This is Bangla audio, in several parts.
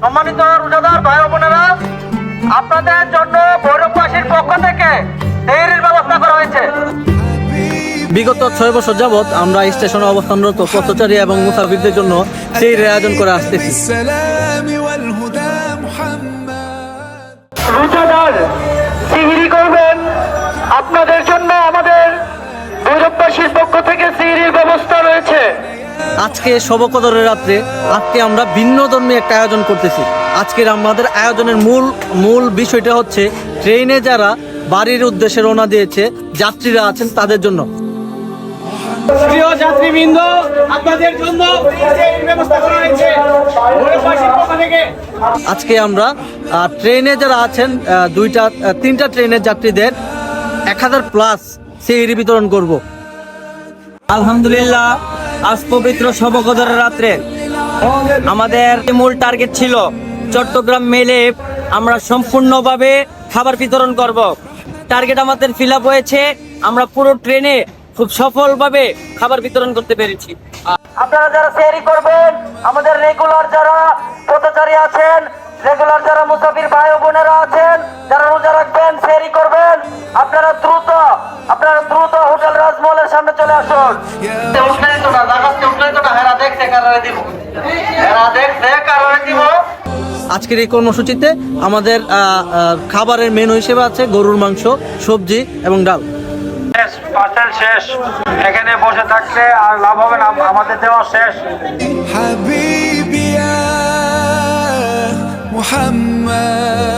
সম্মানিত রোজাদার ভাই বোনেরা, আপনাদের জন্য ভৈরববাসীর পক্ষ থেকে সেহরির ব্যবস্থা করা হয়েছে। বিগত 6 বছর যাবৎ আমরা স্টেশনে অবস্থানরত পথচারী এবং মুসাফিরদের জন্য সেহরির আয়োজন করে আসতেছি। রোজাদার সেহরি করবেন, আপনাদের জন্য আমাদের ভৈরববাসীর পক্ষ থেকে সেহরির ব্যবস্থা রয়েছে। আজকে শবে কদরের রাত্রে আমরা ভিন্ন ধর্মী একটা আয়োজন করতেছি। আজকের আমাদের আয়োজনের মূল বিষয়টা হচ্ছে ট্রেনে যারা বাড়ির উদ্দেশ্যে রওনা দিয়েছে যাত্রীরা আছেন তাদের জন্য। প্রিয় যাত্রীবৃন্দ, আপনাদের জন্য ব্যবস্থা করা হয়েছে ভৈরববাসীর পক্ষ থেকে। আজকে আমরা ট্রেনে যারা আছেন 3টা ট্রেনের যাত্রীদের 1000+ সেহরি বিতরণ করব। আলহামদুলিল্লাহ, আজ পবিত্র শবে কদরের রাত্রে আমাদের মূল টার্গেট ছিল চট্টগ্রাম মেলে আমরা সম্পূর্ণভাবে খাবার বিতরণ করব। টার্গেট আমাদের ফিল আপ হয়েছে। আমরা পুরো ট্রেনে খুব সফলভাবে খাবার বিতরণ করতে পেরেছি। আপনারা যারা সেহরি করবেন, আমাদের রেগুলার যারা পথচারী আছেন, রেগুলার যারা মুসাফির ভাই ও বোনেরা আছেন, যারা রোজা রাখবেন, সেহরি করবেন, আপনারা দ্রুত হোটেল রাজমহলের সামনে চলে আসুন। উঠলেই তো না, জাগাতে উঠলেই তো না, হেরা দেখছে কারণে দিব। আজকের এই কর্মসূচিতে আমাদের খাবারের মেনু হিসেবে আছে গরুর মাংস, সবজি এবং ডাল। পার্সেল শেষ, এখানে বসে থাকলে আর লাভ হবে না, আমাদের দেওয়া শেষ।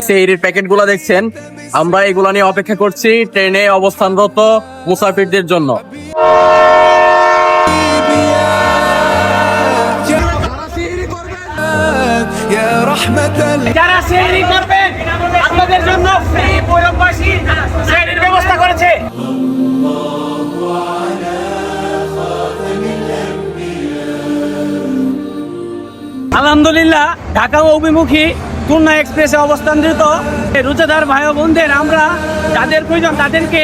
সেহরির প্যাকেটগুলো দেখছেন, আমরা এগুলো নিয়ে অপেক্ষা করছি ট্রেনে অবস্থানরত মুসাফিরদের জন্য। যারা সেহরি করবেন, আপনাদের জন্য ফ্রি ভৈরববাসী সেহরির ব্যবস্থা করেছে। আলহামদুলিল্লাহ, ঢাকা অভিমুখী খুলনা এক্সপ্রেসে অবস্থানরত রোজাদার ভাই ও বোনদের আমরা যাদের প্রয়োজন তাদেরকে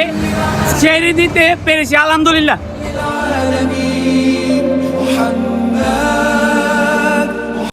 সেহরি দিতে পেরেছি। আলহামদুলিল্লাহ।